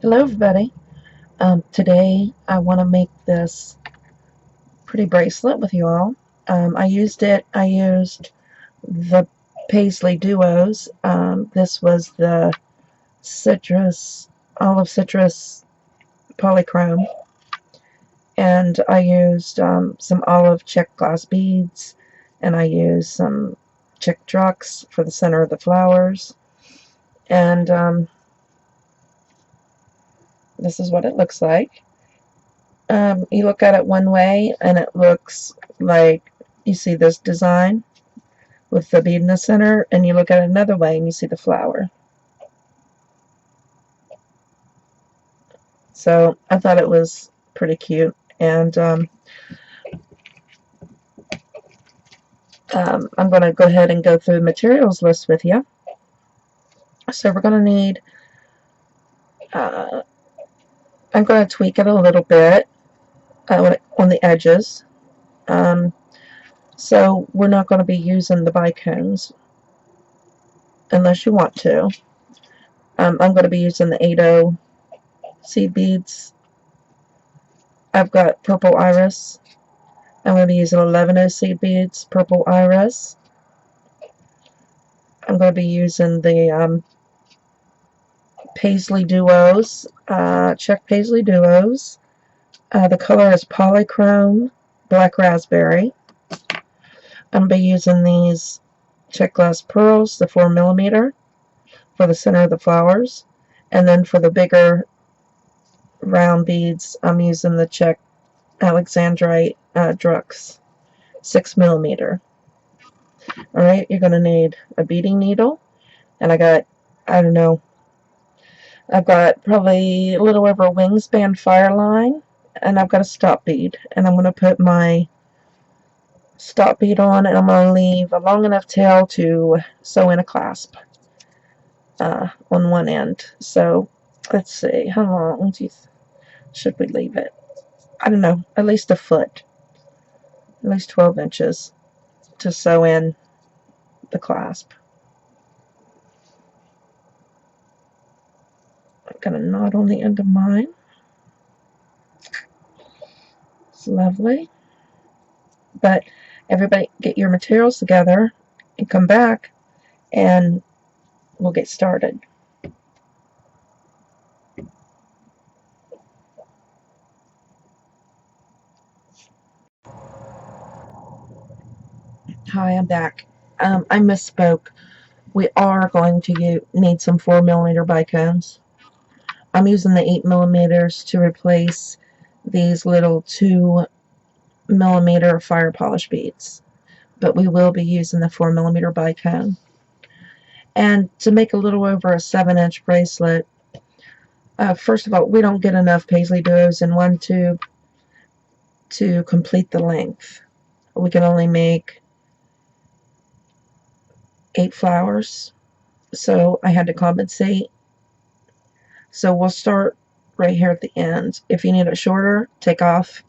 Hello everybody. Today I want to make this pretty bracelet with you all. I used the Paisley Duos. This was the olive citrus polychrome, and I used some olive check glass beads, and I used some check drucks for the center of the flowers, and this is what it looks like. You look at it one way and it looks like you see this design with the bead in the center, and you look at it another way and you see the flower. So I thought it was pretty cute, and I'm going to go ahead and go through the materials list with you. So we're going to need, I'm going to tweak it a little bit on the edges. So we're not going to be using the bicones unless you want to. I'm going to be using the 80 seed beads. I've got purple iris. I'm going to be using 11 seed beads, purple iris. I'm going to be using the Paisley Duos, check Paisley Duos. The color is polychrome, black raspberry. I'm going to be using these check glass pearls, the 4mm, for the center of the flowers. And then for the bigger round beads, I'm using the check Alexandrite drucks, 6mm. Alright, you're going to need a beading needle, and I don't know, I've got probably a little over a wingspan fire line, and I've got a stop bead, and I'm going to put my stop bead on, and I'm going to leave a long enough tail to sew in a clasp on one end. So let's see, how long should we leave it? I don't know, at least a foot, at least 12 inches to sew in the clasp. I've got a knot on the end of mine. It's lovely. But everybody get your materials together and come back and we'll get started. Hi, I'm back. I misspoke. We are going to need some 4mm bicones. I'm using the 8mm to replace these little 2mm fire polish beads, but we will be using the 4mm bicone. And to make a little over a 7-inch bracelet, first of all, we don't get enough Paisley Duos in one tube to complete the length. We can only make 8 flowers, so I had to compensate. So we'll start right here at the end. If you need it shorter, take off.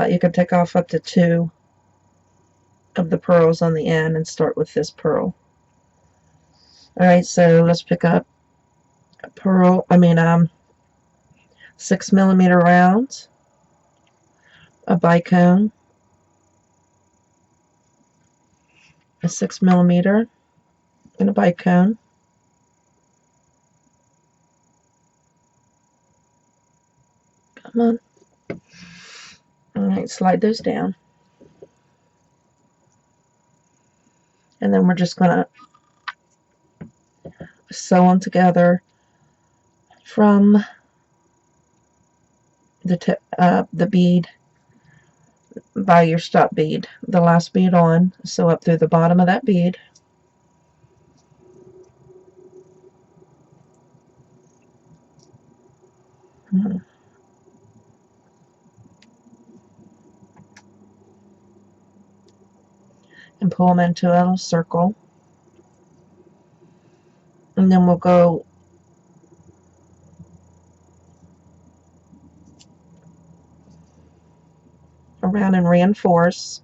You can take off up to 2 of the pearls on the end and start with this pearl. Alright, so let's pick up a 6mm round, a bicone, a 6mm, and a bicone. Come on. Alright, slide those down. And then we're just going to sew them together from the bead by your stop bead, the last bead on, sew up through the bottom of that bead. And pull them into a little circle. And then we'll go around and reinforce.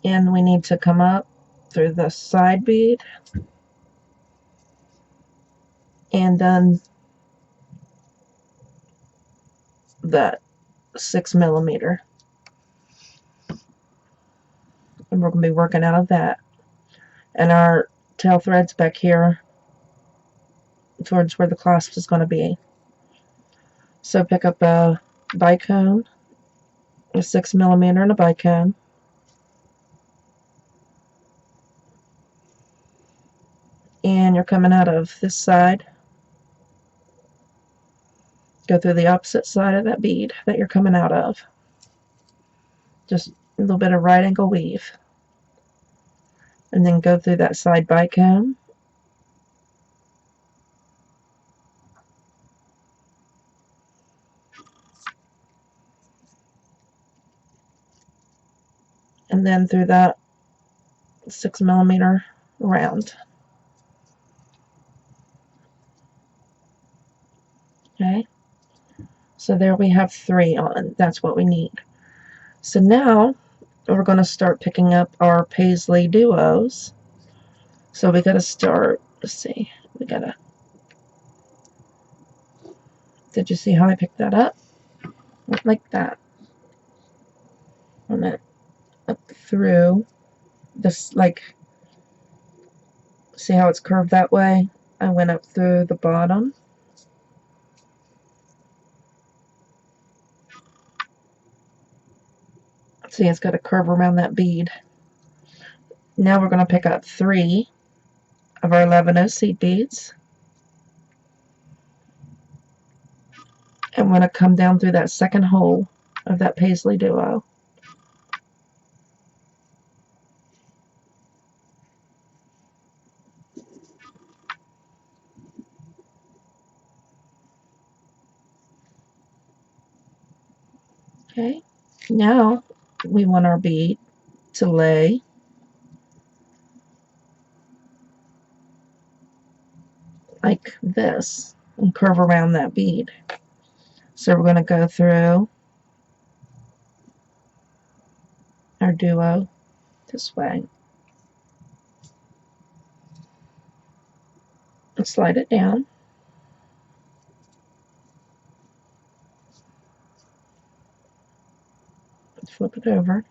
And we need to come up through the side bead and then that 6mm. And we're going to be working out of that. And our tail thread's back here towards where the clasp is going to be. So pick up a bicone, a 6mm and a bicone. And you're coming out of this side. Go through the opposite side of that bead that you're coming out of. Just a little bit of right angle weave. And then go through that side bicone. And then through that 6mm round. Okay, so there we have 3 on. That's what we need. So now we're going to start picking up our Paisley duos. So we got to start, let's see, we got to, did you see how I picked that up? Like that. And then up through this, like, see how it's curved that way? I went up through the bottom. See, it's got a curve around that bead. Now we're going to pick up 3 of our 11 seed beads. And we're going to come down through that second hole of that Paisley duo. Okay, now we want our bead to lay like this and curve around that bead. So we're going to go through our duo this way and slide it down. Flip it over.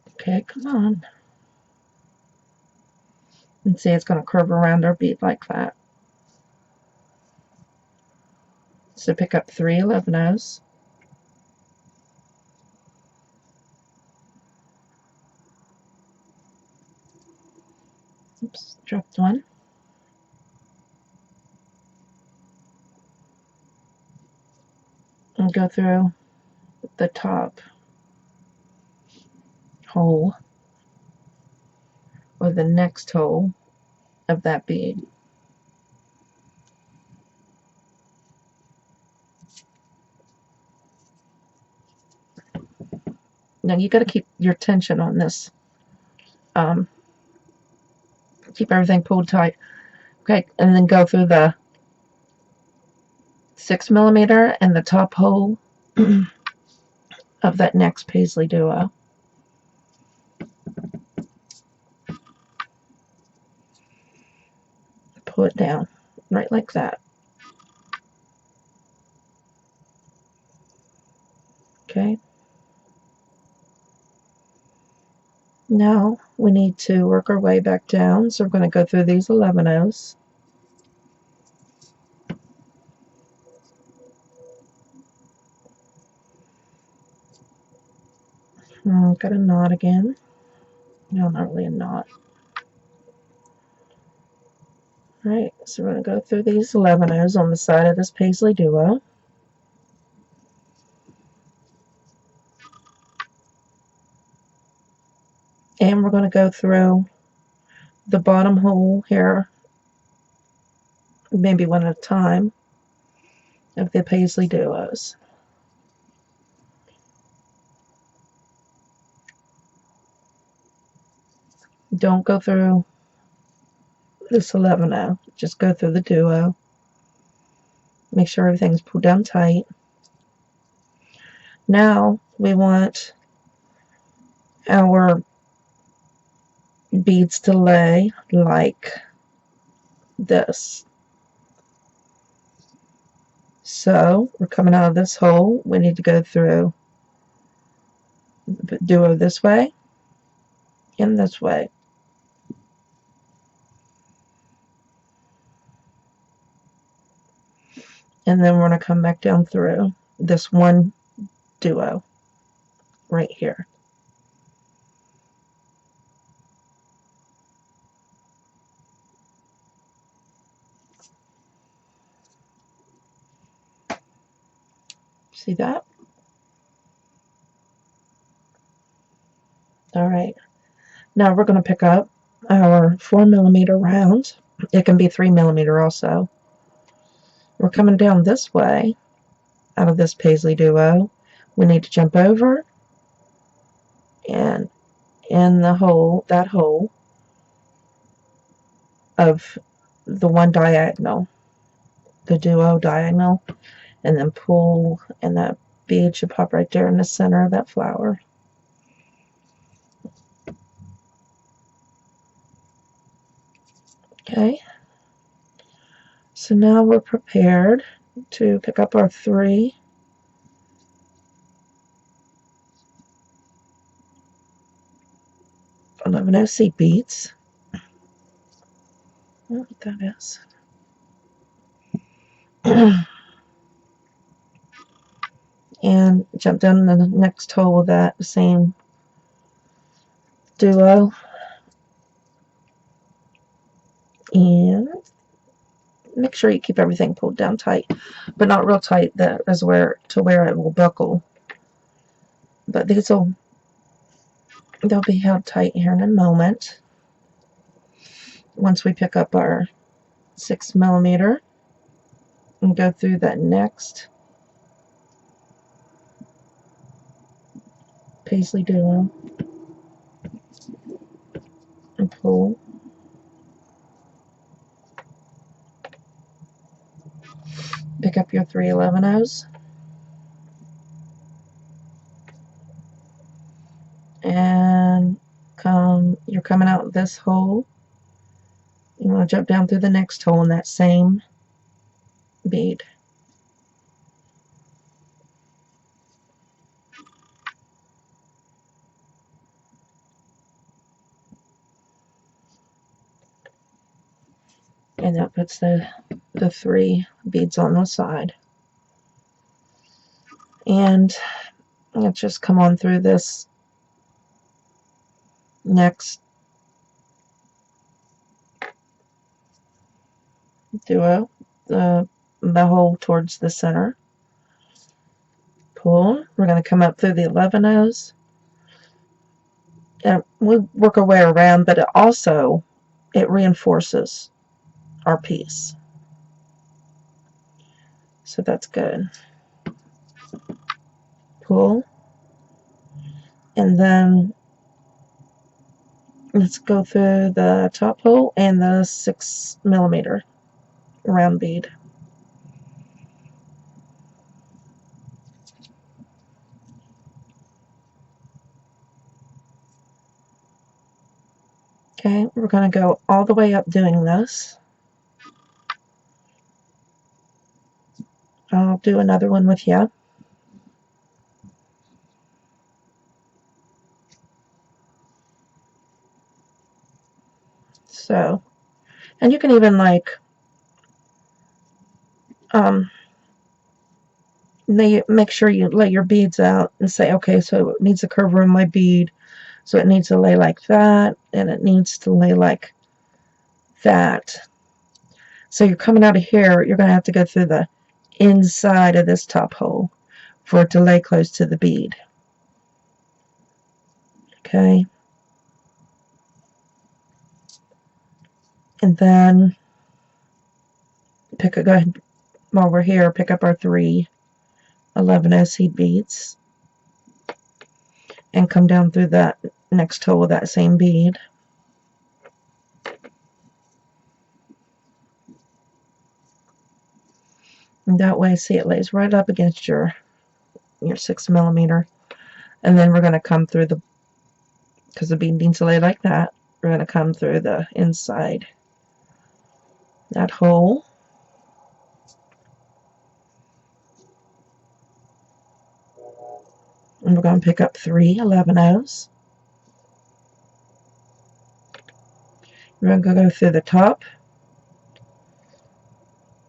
Okay, come on. And see, it's going to curve around our bead like that. So pick up 3 11-ohs. Oops, dropped one. And go through the top hole or the next hole of that bead. Now you got to keep your tension on this. Keep everything pulled tight. Okay, and then go through the 6mm and the top hole of that next Paisley duo. Pull it down, right like that. Okay. Now we need to work our way back down, so we're going to go through these 11-ohs. Got a knot again. No, not really a knot. Alright, so we're going to go through these 11-ohs on the side of this Paisley duo. And we're going to go through the bottom hole here, maybe one at a time, of the Paisley duos. Don't go through this 11-oh, just go through the duo. Make sure everything's pulled down tight. Now we want our beads to lay like this. So we're coming out of this hole. We need to go through the duo this way and this way. And then we're going to come back down through this one duo right here. See that? All right. Now we're going to pick up our 4mm round. It can be 3mm also. We're coming down this way out of this Paisley duo. We need to jump over and in the hole, that hole of the one diagonal, the duo diagonal, and then pull, and that bead should pop right there in the center of that flower. Okay, so now we're prepared to pick up our 3 11 seed beads. I don't know what that is. And jump down in the next hole with that same duo. And make sure you keep everything pulled down tight, but not real tight that is where it will buckle. But they'll be held tight here in a moment. Once we pick up our 6mm and go through that next Paisley duo and pull. Pick up your 3 11-ohs and you're coming out this hole. You want to jump down through the next hole in that same bead. And that puts the 3 beads on the side. And let's just come on through this next duo, the hole towards the center. Pull. We're going to come up through the 11-ohs. And we'll work our way around, but it reinforces our piece. So that's good. Pull. And then let's go through the top hole and the 6mm round bead. Okay, we're going to go all the way up doing this. I'll do another one with you. So, and you can even make sure you lay your beads out and say, okay, so it needs a curve around my bead, so it needs to lay like that, and it needs to lay like that. So you're coming out of here, you're going to have to go through the inside of this top hole for it to lay close to the bead. Okay. And then go ahead, while we're here, pick up our 3 11 seed beads and come down through that next hole with that same bead. And that way, see, it lays right up against your 6mm. And then we're going to come through the, because the bead needs to lay like that, we're going to come through the inside that hole. And we're going to pick up 3 11-ohs. We're going to go through the top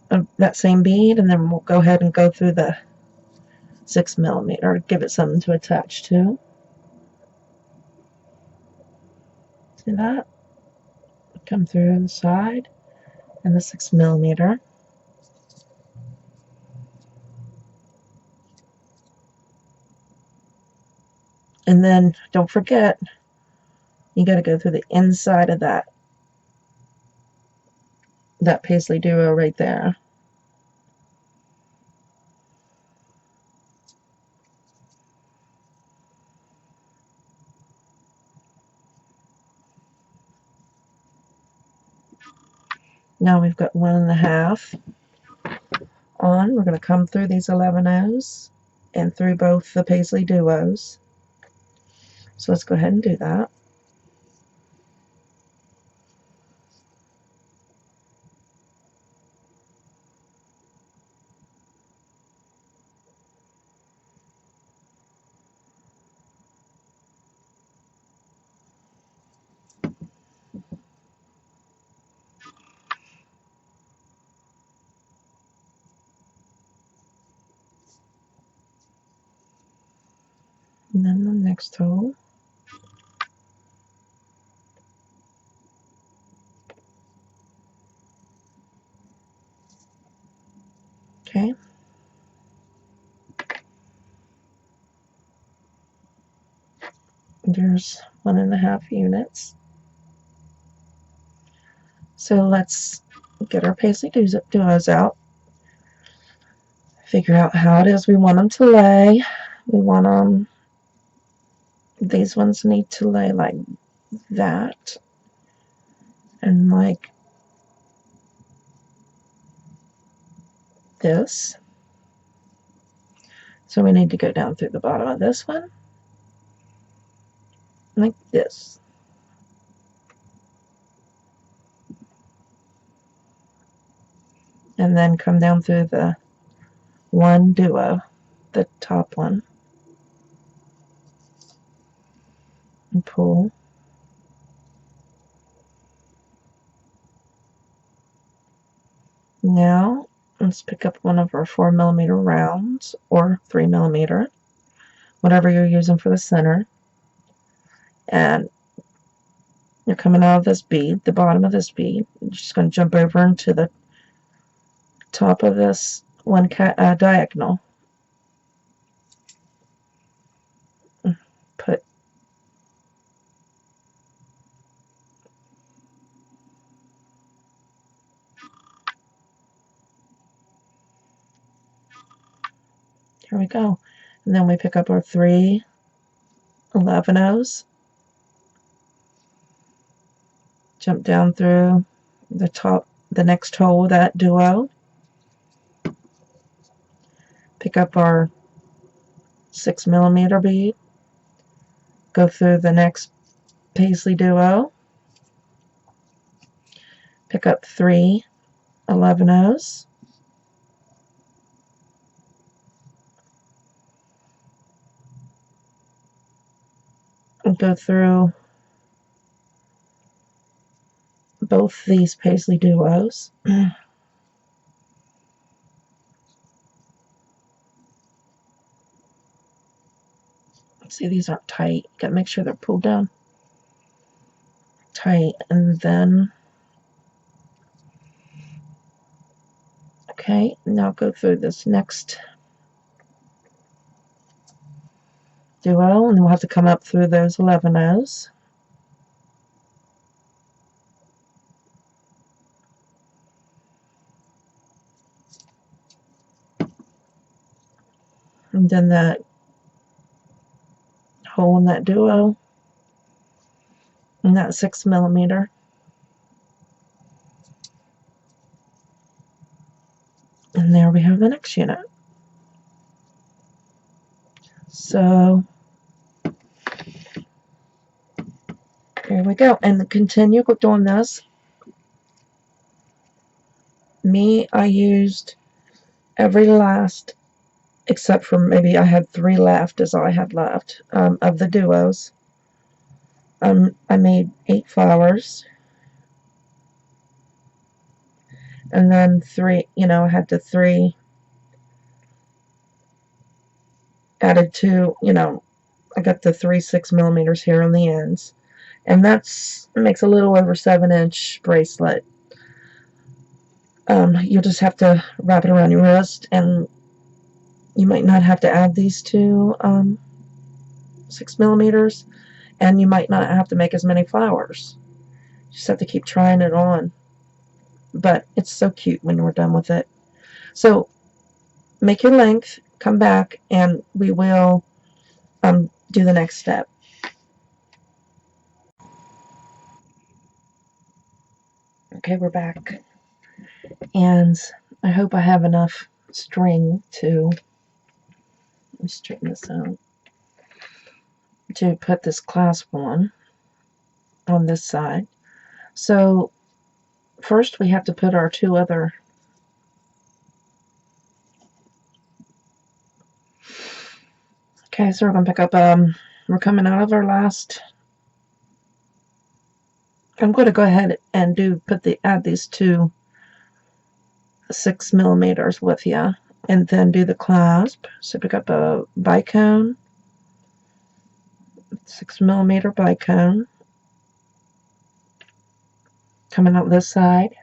of that same bead, and then we'll go ahead and go through the 6mm, give it something to attach to. See that? Come through the side and the 6mm. And then don't forget, you got to go through the inside of that Paisley duo right there. Now we've got 1.5 on. We're going to come through these 11-ohs and through both the Paisley duos. So let's go ahead and do that. And then the next hole. Okay. There's 1.5 units. So let's get our Paisley duos out. Figure out how it is we want them to lay. We want them, these ones need to lay like that. And like this. So we need to go down through the bottom of this one, like this. And then come down through the one duo, the top one, and pull. Now let's pick up one of our 4mm rounds or 3mm, whatever you're using for the center. And you're coming out of this bead, the bottom of this bead. You're just going to jump over into the top of this one diagonal. Put here we go. And then we pick up our 3 11-ohs. Jump down through the top, the next hole of that duo. Pick up our 6mm bead. Go through the next Paisley duo. Pick up 3 11-ohs. And go through both these Paisley duos. See, these aren't tight. You gotta make sure they're pulled down tight. And then, okay, now go through this next duo, and then we'll have to come up through those 11-ohs. And then that hole in that duo, and that 6mm. And there we have the next unit. So Here we go, and continue doing this. I used every last, except for maybe I had 3 left, is all I had left, of the duos. I made 8 flowers, and then 3, I had the 3 added to, I got the 3 6mm here on the ends, and makes a little over 7-inch bracelet. You'll just have to wrap it around your wrist, and you might not have to add these 2 6mm, and you might not have to make as many flowers. You just have to keep trying it on. But it's so cute when we're done with it. So make your length, come back, and we will do the next step. Okay, we're back. And I hope I have enough string to, let me straighten this out, to put this clasp on this side. So first we have to put our 2 other, okay, so we're going to pick up, we're coming out of our last, I'm going to go ahead and add these 2 6mm with you, and then do the clasp. So pick up a bicone, 6mm bicone, coming out this side.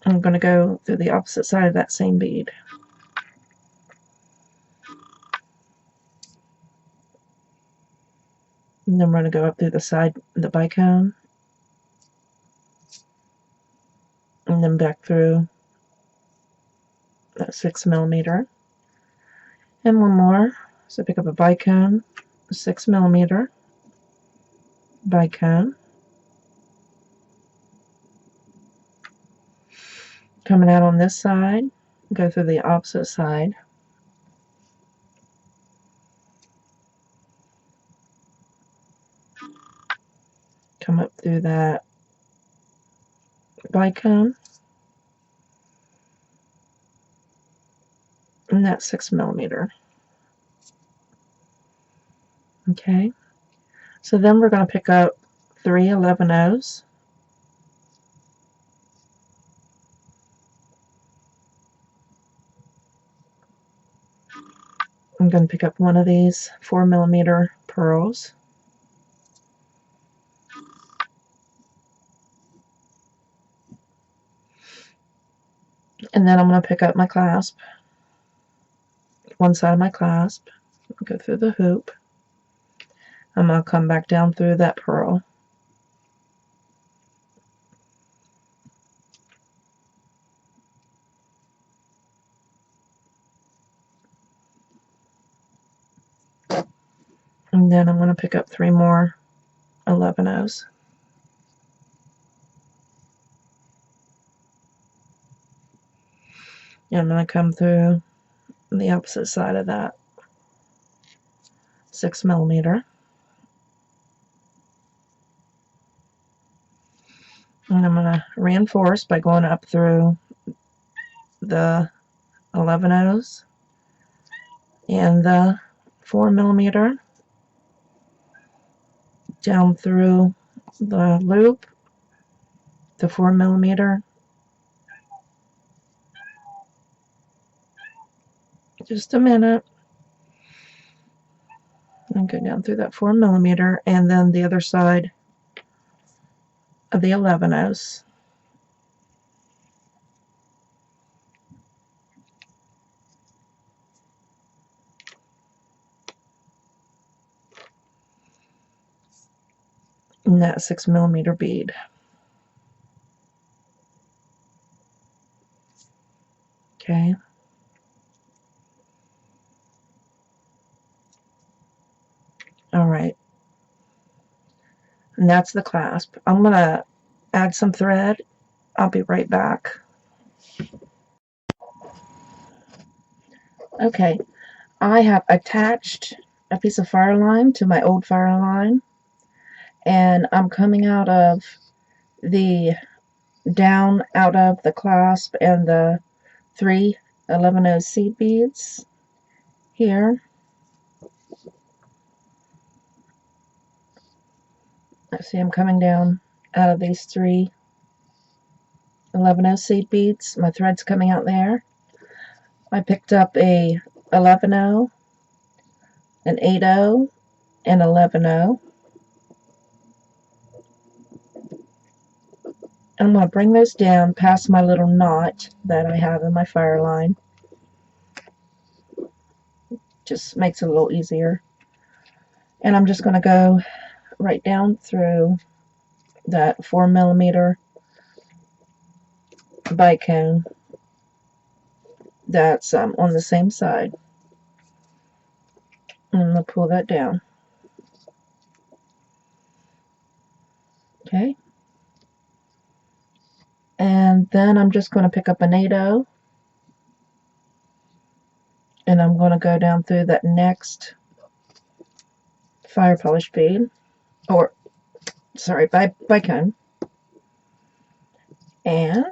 I'm going to go through the opposite side of that same bead. And then we're going to go up through the side of the bicone, and then back through that 6mm. And one more. So pick up a bicone, 6mm bicone, coming out on this side, go through the opposite side, come up through that bicone, and that 6mm. Okay, so then we're going to pick up 3 11/0s. I'm going to pick up one of these 4mm pearls. And then I'm going to pick up my clasp, one side of my clasp, go through the hoop. I'm going to come back down through that pearl. And then I'm going to pick up 3 more 11/0s. And I'm going to come through the opposite side of that 6mm. And I'm going to reinforce by going up through the 11/0s and the 4mm, down through the loop, the 4mm, just a minute, and go down through that 4mm, and then the other side of the 11/0s. And that 6mm bead. Okay. All right. And that's the clasp. I'm going to add some thread. I'll be right back. Okay. I have attached a piece of fire line to my old fire line, and I'm coming out of the out of the clasp and the 3 11-0 seed beads here. See, I'm coming down out of these 3 11-0 seed beads. My thread's coming out there. I picked up a 11-0, an 8-0, and 11-0. I'm going to bring those down past my little knot that I have in my fire line. Just makes it a little easier. And I'm just going to go right down through that 4mm bicone that's on the same side. And I'm going to pull that down. Okay. And then I'm just going to pick up an 8-0, and I'm going to go down through that next fire polish bead, or sorry, bicone. And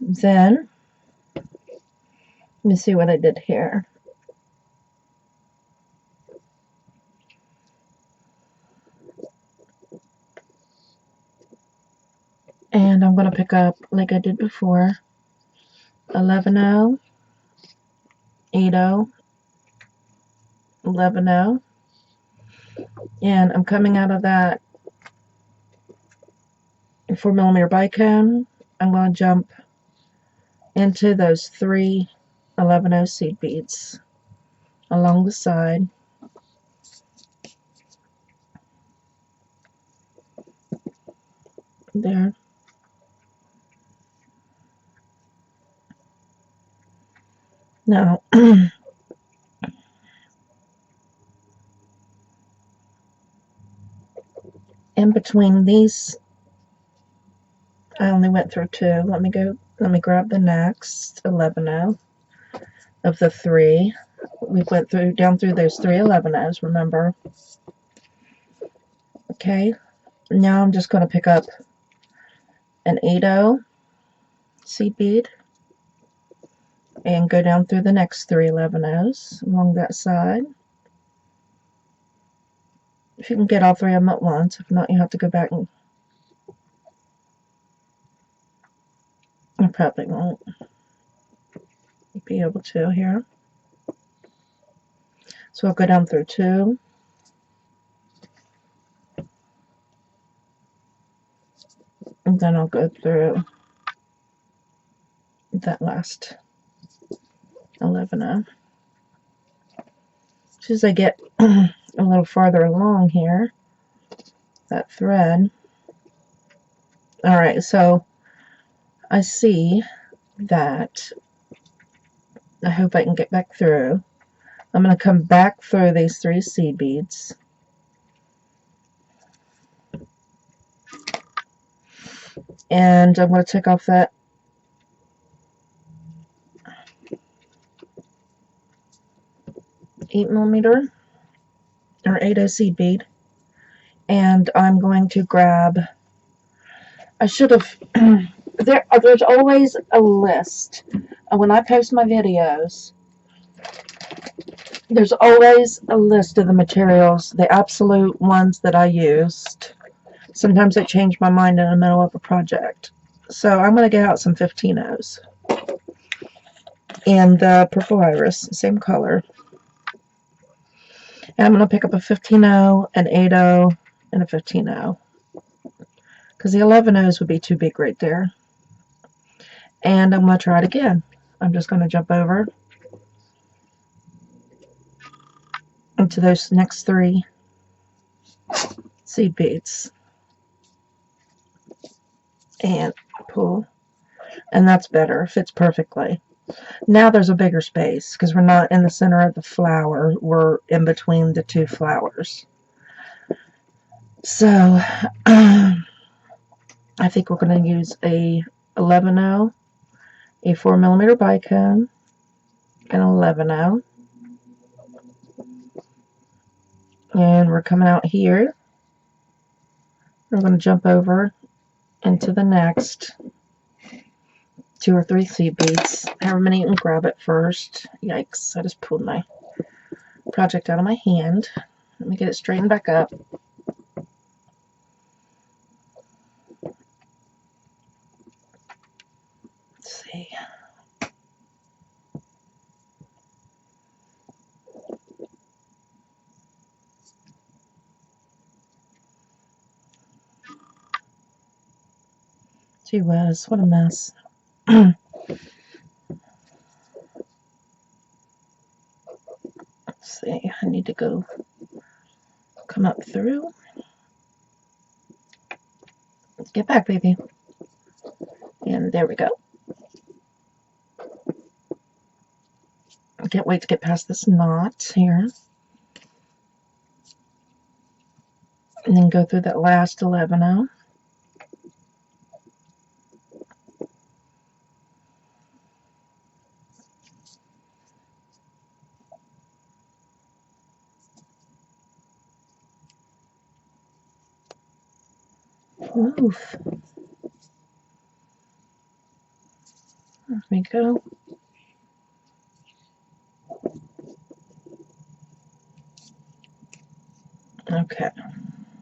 then let me see what I did here. And I'm going to pick up, like I did before, 11-0, 8-0, 11-0, and I'm coming out of that 4mm bicone. I'm going to jump into those 3 11-0 seed beads along the side. There. Now, in between these, I only went through 2. Let me grab the next 11-0 of the 3. We went down through those 3 11-0s, remember? Okay, now I'm just going to pick up an 8-0 seed bead and go down through the next 3 11-0s along that side. If you can get all 3 of them at once, if not, you have to go back, and I probably won't be able to here. So I'll go down through 2, and then I'll go through that last 11-0. As soon as I get a little farther along here, that thread. Alright, so I see that, I hope I can get back through. I'm going to come back through these 3 seed beads. And I'm going to take off that 8mm or 8-0 seed bead, and I'm going to grab, I should have, there's always a list. When I post my videos, there's always a list of the materials, the absolute ones that I used. Sometimes I change my mind in the middle of a project. So I'm going to get out some 15-0s. And Purple Iris, same color. And I'm going to pick up a 15-0, an 8-0, and a 15-0. Because the 11-0s would be too big right there. And I'm going to try it again. I'm just going to jump over into those next 3 seed beads. And pull. And that's better. Fits perfectly. Now there's a bigger space because we're not in the center of the flower. We're in between the 2 flowers. So I think we're going to use a 11-0, a 4mm bicone, and 11-0. And we're coming out here. We're going to jump over into the next 2 or 3 seed beads. However many you can grab it first. Yikes, I just pulled my project out of my hand. Let me get it straightened back up. Let's see. Gee whiz, what a mess. Let's see, I need to come up through. Let's get back, baby. And there we go. I can't wait to get past this knot here. And then go through that last 11-0. Oof. There we go. Okay.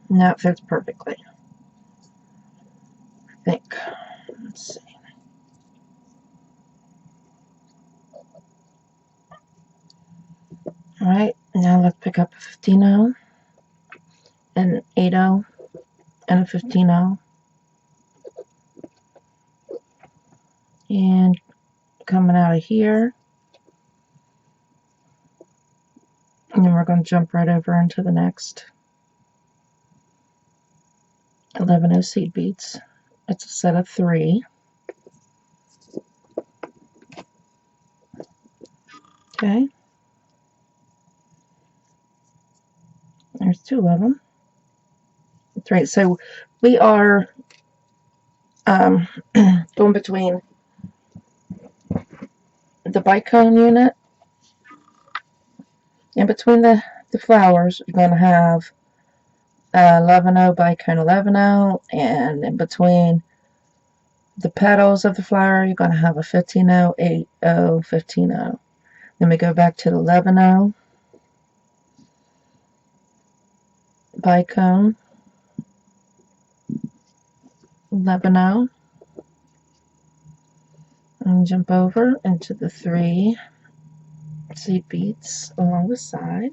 Now it fits perfectly. I think. Let's see. Alright, now let's pick up a 15-0, an 8-0, and a 15-0. And coming out of here. And then we're going to jump right over into the next 11-0 seed beads. It's a set of 3. Okay. There's 2 of them. That's right. So we are going between the bicone unit and between the flowers. You're going to have 11-0 bicone 11-0, and in between the petals of the flower, you're going to have a 15-0, 8-0, 15-0. Then we go back to the 11-0 bicone 11-0, and jump over into the 3 seed beads along the side.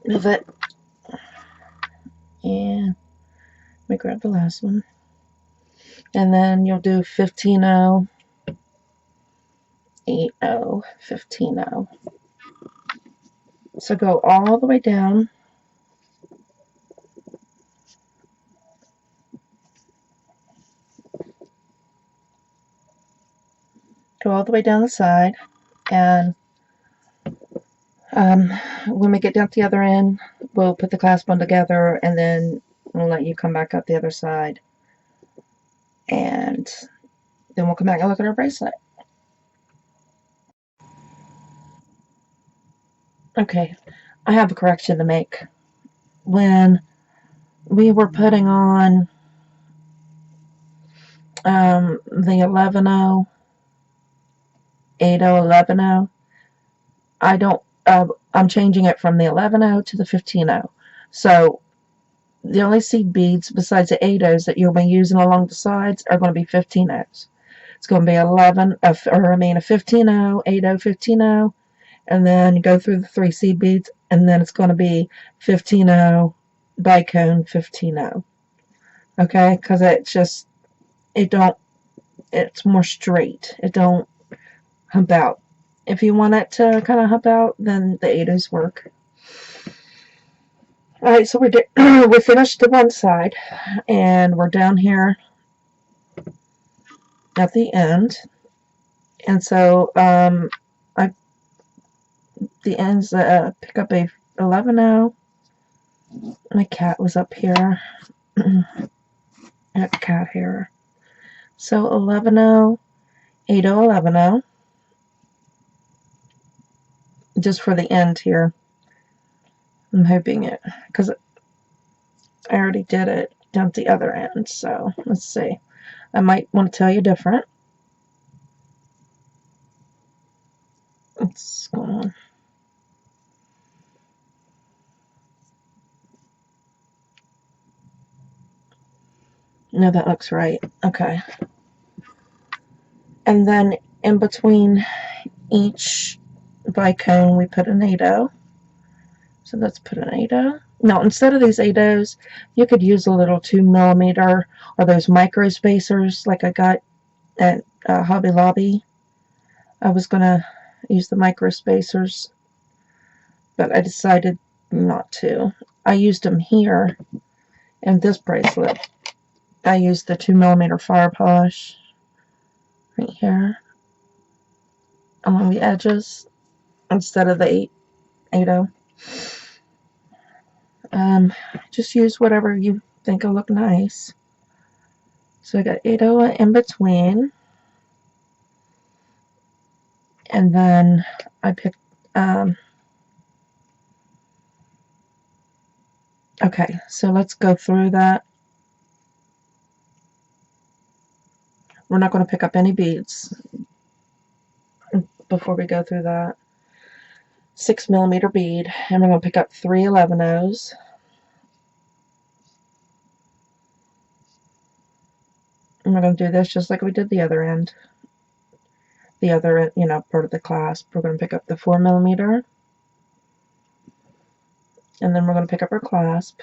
Move it. And let me grab the last one. And then you'll do 15-0, 8-0, 15-0. So go all the way down. Go all the way down the side. And when we get down to the other end, we'll put the clasp on together, and then we'll let you come back up the other side. And then we'll come back and look at our bracelet. Okay, I have a correction to make. When we were putting on the 11-0, 8-0, 11-0, I'm changing it from the 11-0 to the 15-0. So the only seed beads besides the 8-0s that you'll be using along the sides are going to be 15-0s. It's going to be a 15-0, 8-0, 15-0, and then you go through the 3 seed beads, and then it's going to be 15-0, bicone, 15-0. Okay, because it's more straight. It don't hump out. If you want it to kind of hump out, then the 8-0s work. Alright, so we finished the one side, and we're down here at the end. And so the ends pick up a 11-0, My cat was up here. Cat hair. So 11-0, 8-0, 11-0. Just for the end here. I'm hoping it, because I already did it down at the other end. So let's see. I might want to tell you different. What's going on? No, that looks right. Okay. And then in between each bicone, we put an 8-0. So let's put an 8-0. Now, instead of these 8-0s, you could use a little 2mm or those micro spacers like I got at Hobby Lobby. I was going to use the micro spacers, but I decided not to. I used them here in this bracelet. I used the 2mm fire polish right here along the edges instead of the 8-0. Just use whatever you think will look nice. So I got 8-0 in between, and then I picked okay, so let's go through that. We're not going to pick up any beads before we go through that. 6mm bead, and we're going to pick up 3 11-0s. And we're going to do this just like we did the other end. The other, part of the clasp. We're going to pick up the 4mm, and then we're going to pick up our clasp.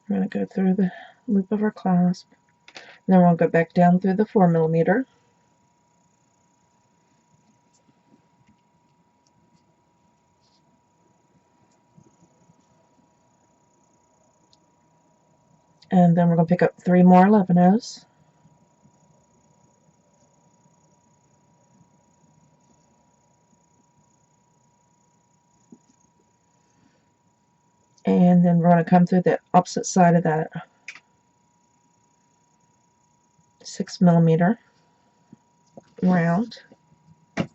We're going to go through the loop of our clasp. And then we'll go back down through the 4mm. And then we're going to pick up 3 more 11-0s. And then we're going to come through the opposite side of that 6mm round. And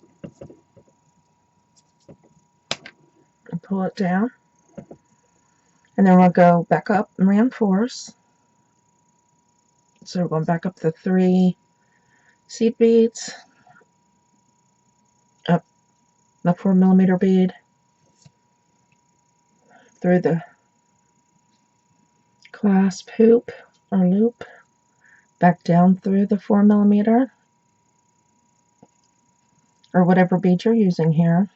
pull it down. And then we'll go back up and reinforce. So we're going back up the 3 seed beads, up the 4mm bead, through the clasp hoop or loop, back down through the 4mm, or whatever bead you're using here.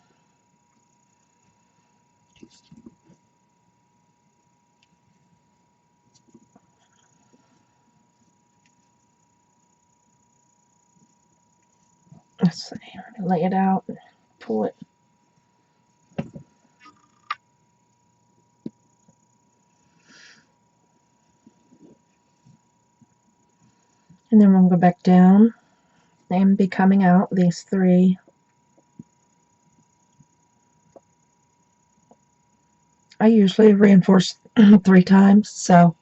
Let's see, lay it out and pull it. And then we're going to go back down and be coming out these 3. I usually reinforce 3 times, so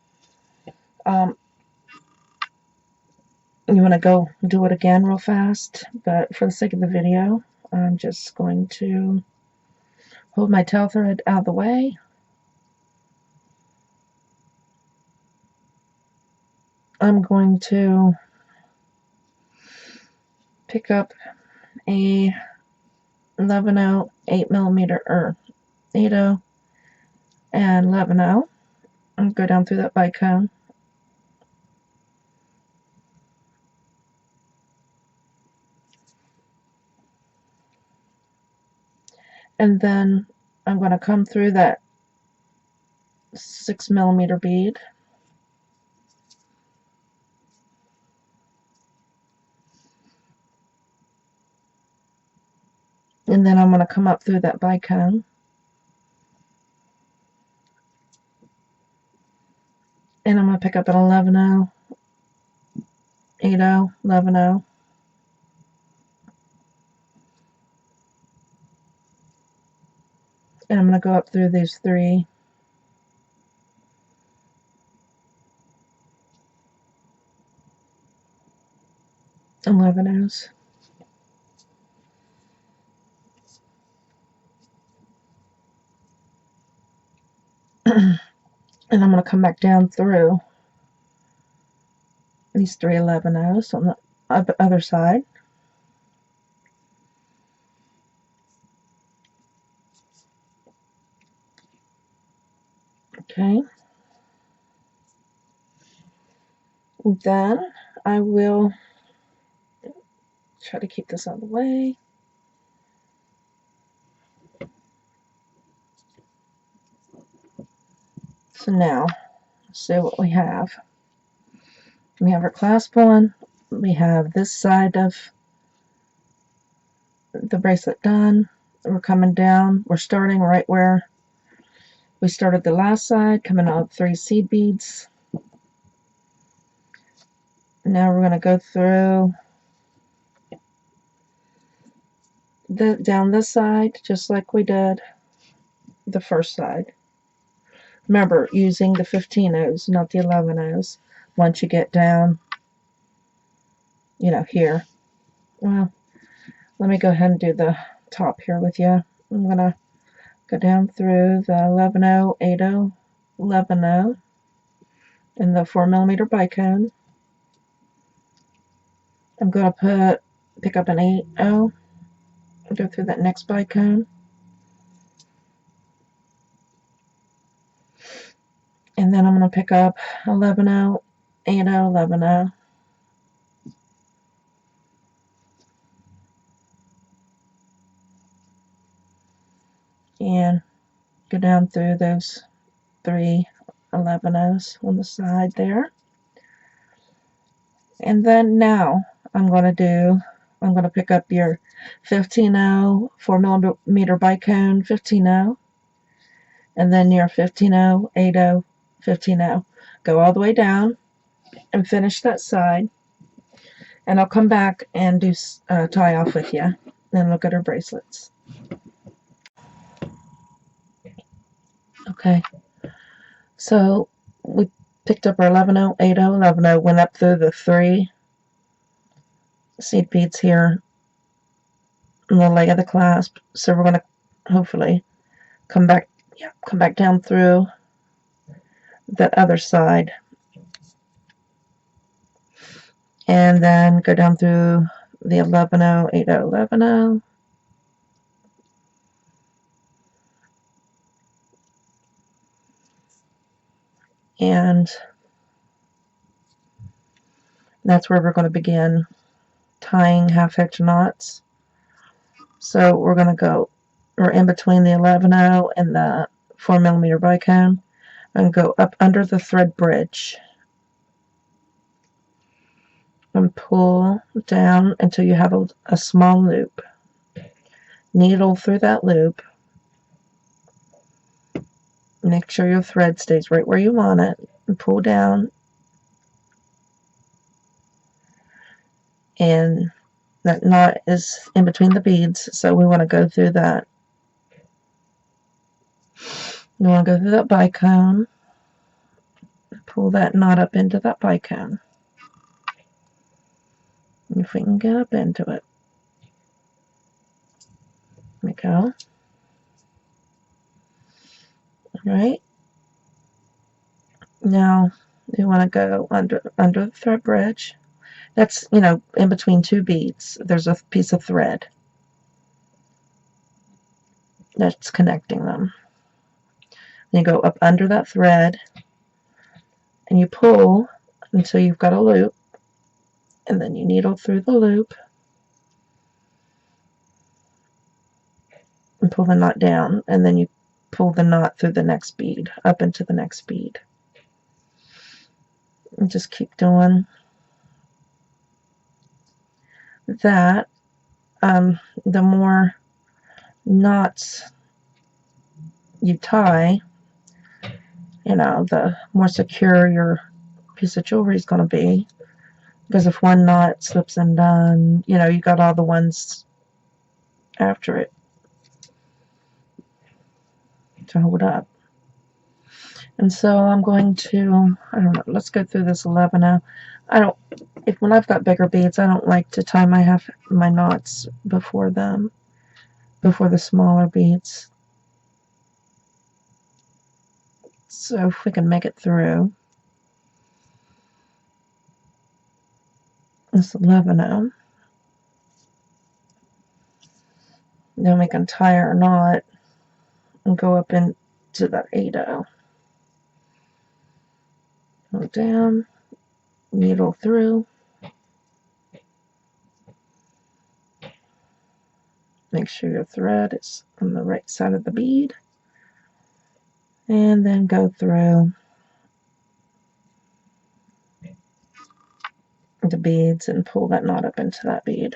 you want to go do it again real fast, but for the sake of the video, I'm just going to hold my tail thread out of the way. I'm going to pick up a 11-0, 8mm, or 8-0 and 11-0 and go down through that bicone. And then I'm going to come through that 6mm bead. And then I'm going to come up through that bicone. And I'm going to pick up an 11-0 8/0, 11/0. And I'm going to go up through these 3 11/0s. And I'm going to come back down through these 3 11/0s on the other side. Okay. Then I will try to keep this out of the way. So now, let's see what we have. We have our clasp on. We have this side of the bracelet done. We're coming down. We're starting right where we started the last side, coming up 3 seed beads. Now we're going to go through down this side, just like we did the first side. Remember, using the 15/0s, not the 11/0s. Once you get down, here. Well, let me go ahead and do the top here with you. I'm going to go down through the 11/0, 8/0, 11/0, and the 4mm bicone. I'm going to pick up an 8/0, go through that next bicone, and then I'm going to pick up 11/0, 8/0, 11/0. And go down through those 3 11/0s on the side there. And then now I'm going to pick up your 15/0, 4mm bicone, 15/0, and then your 15/0, 8/0, 15/0. Go all the way down and finish that side. And I'll come back and do tie off with you and look at her bracelets. Okay, so we picked up our 11/0, 8/0, 11/0, went up through the 3 seed beads here on the leg of the clasp. So we're going to hopefully come back down through that other side, and then go down through the 11/0, 8/0, 11/0. And that's where we're going to begin tying half-hitch knots. So we're in between the 11/0 and the 4mm bicone, and go up under the thread bridge and pull down until you have a small loop. Needle through that loop. Make sure your thread stays right where you want it, and pull down. And that knot is in between the beads, so we want to go through that. You want to go through that bicone, pull that knot up into that bicone. If we can get up into it. There we go. Alright. Now you want to go under the thread bridge. That's, in between 2 beads. There's a piece of thread that's connecting them. You go up under that thread and you pull until you've got a loop, and then you needle through the loop and pull the knot down, and then you pull the knot through the next bead, up into the next bead. And just keep doing that. The more knots you tie, the more secure your piece of jewelry is going to be. Because if one knot slips undone, you know, you got all the ones after it to hold up. And so I'm going to, I don't know, let's go through this 11 now. When I've got bigger beads, I don't like to tie my knots before the smaller beads. So if we can make it through this 11, then we can tie our knot and go up into that 8. Go down, needle through, make sure your thread is on the right side of the bead, and then go through the beads and pull that knot up into that bead.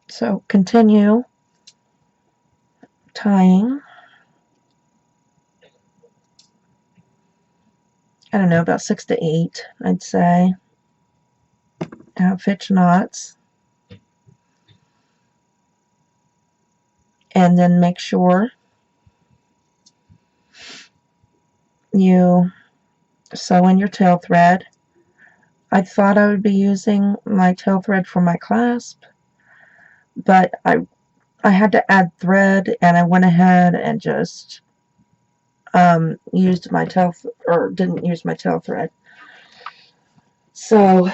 So continue tying, I don't know, about 6 to 8, I'd say, half-hitch knots, and then make sure you sew in your tail thread. I thought I would be using my tail thread for my clasp, but I had to add thread, and I went ahead and just used my didn't use my tail thread. So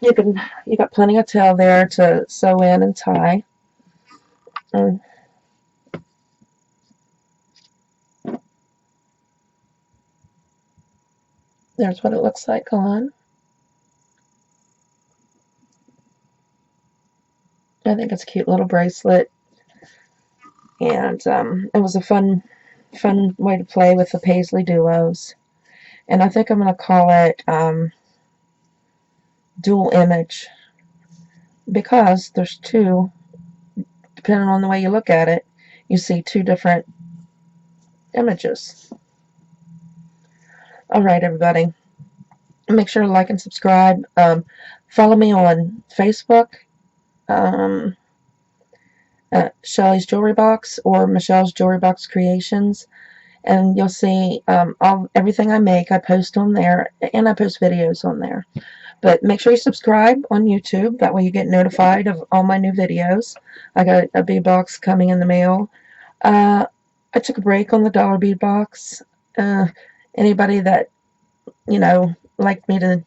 you got plenty of tail there to sew in and tie. And there's what it looks like on. I think it's a cute little bracelet, and it was a fun way to play with the Paisley duos. And I think I'm going to call it dual image, because there's two, depending on the way you look at it, you see two different images. Alright, everybody, make sure to like and subscribe. Follow me on Facebook, Shelly's Jewelry Box, or Michelle's Jewelry Box Creations, and you'll see everything I make. I post on there, and I post videos on there. But make sure you subscribe on YouTube, that way you get notified of all my new videos. I got a bead box coming in the mail. I took a break on the dollar bead box. Anybody that, you know, liked me to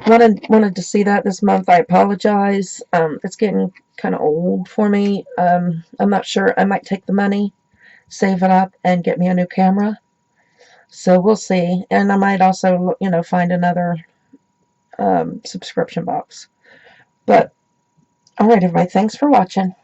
wanted to see that this month, I apologize. It's getting kind of old for me. I'm not sure. I might take the money, save it up, and get me a new camera. So we'll see. And I might also, you know, find another subscription box. But, alright, everybody, thanks for watching.